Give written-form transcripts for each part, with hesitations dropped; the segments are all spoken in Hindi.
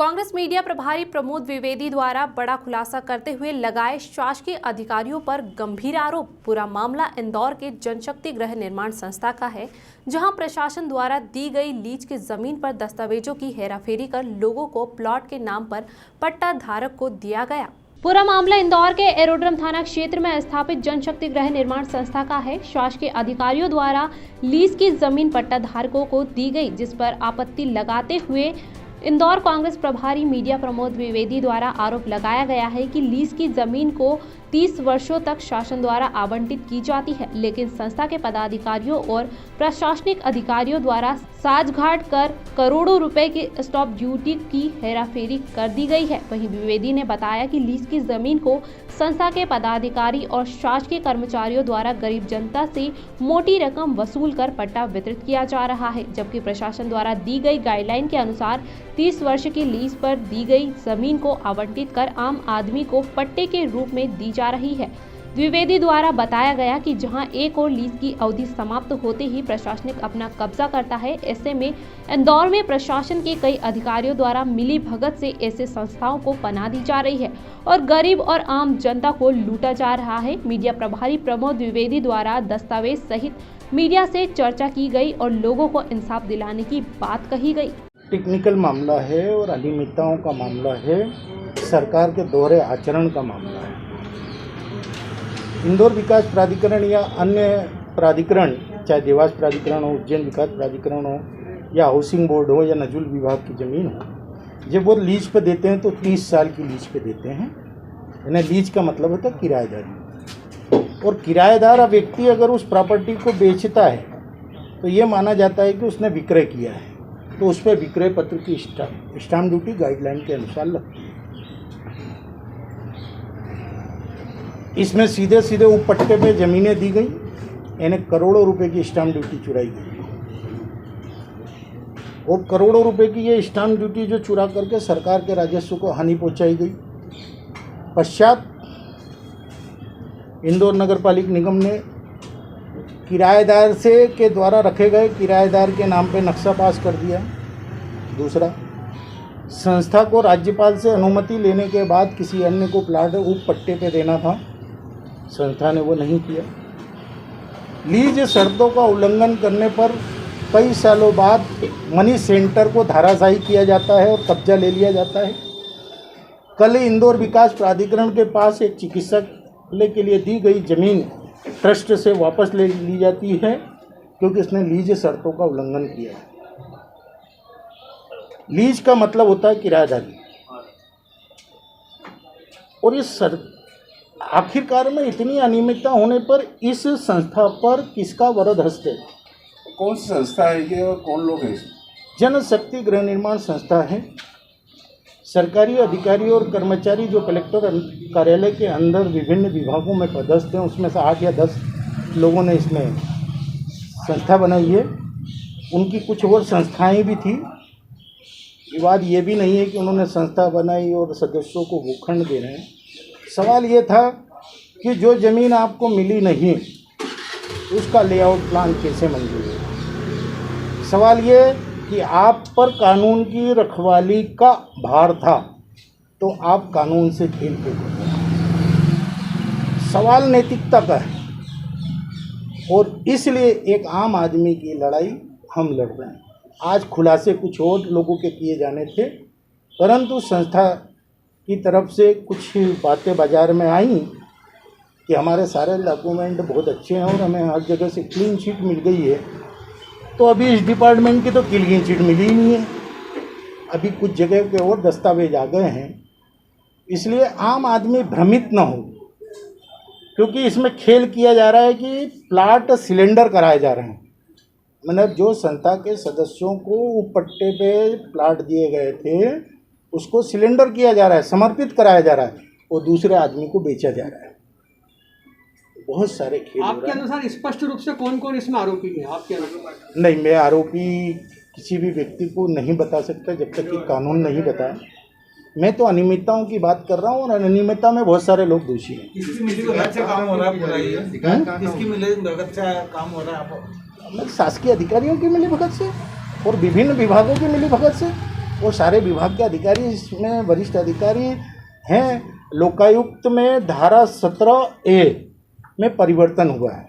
कांग्रेस मीडिया प्रभारी प्रमोद द्विवेदी द्वारा बड़ा खुलासा करते हुए लगाए शासकीय अधिकारियों पर गंभीर आरोप। पूरा मामला इंदौर के जनशक्ति गृह निर्माण संस्था का है, जहां प्रशासन द्वारा दी गई लीज की जमीन पर दस्तावेजों की हेराफेरी कर लोगों को प्लॉट के नाम पर पट्टा धारक को दिया गया। पूरा मामला इंदौर के एरोड्रम थाना क्षेत्र में स्थापित जनशक्ति गृह निर्माण संस्था का है। शासकीय अधिकारियों द्वारा लीज की जमीन पट्टा धारकों को दी गई, जिस पर आपत्ति लगाते हुए इंदौर कांग्रेस प्रभारी मीडिया प्रमोद द्विवेदी द्वारा आरोप लगाया गया है कि लीज की जमीन को 30 वर्षों तक शासन द्वारा आवंटित की जाती है, लेकिन संस्था के पदाधिकारियों और प्रशासनिक अधिकारियों द्वारा साठगांठ कर करोड़ों रुपए की स्टॉप ड्यूटी की हेराफेरी कर दी गई है। वहीं द्विवेदी ने बताया कि लीज की जमीन को संस्था के पदाधिकारी और शासकीय कर्मचारियों द्वारा गरीब जनता से मोटी रकम वसूल कर पट्टा वितरित किया जा रहा है, जबकि प्रशासन द्वारा दी गई गाइडलाइन के अनुसार 30 वर्ष की लीज पर दी गई जमीन को आवंटित कर आम आदमी को पट्टे के रूप में दी जा रही है। द्विवेदी द्वारा बताया गया कि जहां एक और लीज की अवधि समाप्त होते ही प्रशासनिक अपना कब्जा करता है, ऐसे में इंदौर में प्रशासन के कई अधिकारियों द्वारा मिली भगत से ऐसे संस्थाओं को पनाह दी जा रही है और गरीब और आम जनता को लूटा जा रहा है। मीडिया प्रभारी प्रमोद द्विवेदी द्वारा दस्तावेज सहित मीडिया से चर्चा की गई और लोगों को इंसाफ दिलाने की बात कही गई। टेक्निकल मामला है और अनियमितताओं का मामला है, सरकार के दोहरे आचरण का मामला है। इंदौर विकास प्राधिकरण या अन्य प्राधिकरण, चाहे देवास प्राधिकरण हो, उज्जैन विकास प्राधिकरण हो या हाउसिंग बोर्ड हो या नजुल विभाग की ज़मीन हो, जब वो लीज पे देते हैं तो 30 साल की लीज पे देते हैं। यानी लीज का मतलब होता है किराएदारी, और किराएदार व्यक्ति अगर उस प्रॉपर्टी को बेचता है तो ये माना जाता है कि उसने विक्रय किया है, तो उस पर विक्रय पत्र की स्टाम्प ड्यूटी गाइडलाइन के अनुसार लगती है। इसमें सीधे सीधे वो पट्टे पे ज़मीनें दी गई, यानी करोड़ों रुपए की स्टाम्प ड्यूटी चुराई गई, और करोड़ों रुपए की ये स्टाम्प ड्यूटी जो चुरा करके सरकार के राजस्व को हानि पहुंचाई गई। पश्चात इंदौर नगर पालिक निगम ने किराएदार से के द्वारा रखे गए किराएदार के नाम पे नक्शा पास कर दिया। दूसरा, संस्था को राज्यपाल से अनुमति लेने के बाद किसी अन्य को प्लाट उप पट्टे पे देना था, संस्था ने वो नहीं किया। लीज शर्तों का उल्लंघन करने पर कई सालों बाद मनी सेंटर को धराशायी किया जाता है और कब्जा ले लिया जाता है। कल इंदौर विकास प्राधिकरण के पास एक चिकित्सालय के लिए दी गई जमीन ट्रस्ट से वापस ले ली जाती है, क्योंकि इसने लीज शर्तों का उल्लंघन किया है। लीज का मतलब होता है किराएदारी, और इस आखिरकार में इतनी अनियमितता होने पर इस संस्था पर किसका वरद हस्त है? कौन सी संस्था है ये और कौन लोग हैं इसमें? जनशक्ति गृह निर्माण संस्था है। सरकारी अधिकारी और कर्मचारी जो कलेक्टर कार्यालय के अंदर विभिन्न विभागों में पदस्थ हैं, उसमें से 8 या 10 लोगों ने इसमें संस्था बनाई है। उनकी कुछ और संस्थाएं भी थी। विवाद ये भी नहीं है कि उन्होंने संस्था बनाई और सदस्यों को भूखंड दे रहे हैं। सवाल ये था कि जो ज़मीन आपको मिली नहीं, उसका लेआउट प्लान कैसे मंजूर है। सवाल ये कि आप पर कानून की रखवाली का भार था, तो आप कानून से खेल के गए। सवाल नैतिकता का है, और इसलिए एक आम आदमी की लड़ाई हम लड़ रहे हैं। आज खुलासे कुछ और लोगों के किए जाने थे, परंतु संस्था की तरफ से कुछ बातें बाजार में आई कि हमारे सारे डॉक्यूमेंट बहुत अच्छे हैं और हमें हर जगह से क्लीन चिट मिल गई है। तो अभी इस डिपार्टमेंट की तो क्लीन चिट मिली ही नहीं है, अभी कुछ जगह के और दस्तावेज आ गए हैं। इसलिए आम आदमी भ्रमित ना हो, क्योंकि इसमें खेल किया जा रहा है कि प्लाट सिलेंडर कराए जा रहे हैं। मतलब जो संस्था के सदस्यों को पट्टे पे प्लाट दिए गए थे, उसको सिलेंडर किया जा रहा है, समर्पित कराया जा रहा है, और दूसरे आदमी को बेचा जा रहा है। बहुत सारे खेल। आपके अनुसार स्पष्ट रूप से कौन कौन इसमें आरोपी है आपके अनुसार? नहीं, मैं आरोपी किसी भी व्यक्ति को नहीं बता सकता जब तक कि कानून नहीं बताए। मैं तो अनियमितताओं की बात कर रहा हूँ, और अनियमितता में बहुत सारे लोग दोषी हैं। किसकी मिलीभगत से काम हो रहा है? किसकी मिलीभगत से काम हो रहा है? शासकीय अधिकारियों की मिलीभगत से और विभिन्न विभागों की मिलीभगत से। वो सारे विभाग के अधिकारी इसमें वरिष्ठ अधिकारी हैं। लोकायुक्त में धारा 17A में परिवर्तन हुआ है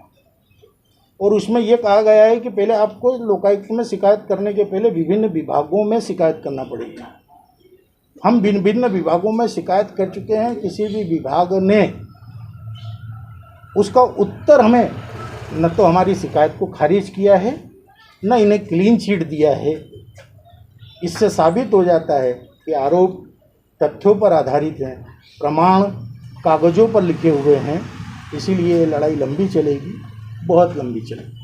और उसमें ये कहा गया है कि पहले आपको लोकायुक्त में शिकायत करने के पहले विभिन्न विभागों में शिकायत करना पड़ेगी। हम भिन्न भिन्न विभागों में शिकायत कर चुके हैं, किसी भी विभाग ने उसका उत्तर हमें न तो हमारी शिकायत को खारिज किया है, न इन्हें क्लीन चिट दिया है। इससे साबित हो जाता है कि आरोप तथ्यों पर आधारित हैं, प्रमाण कागज़ों पर लिखे हुए हैं। इसीलिए ये लड़ाई लंबी चलेगी, बहुत लंबी चलेगी।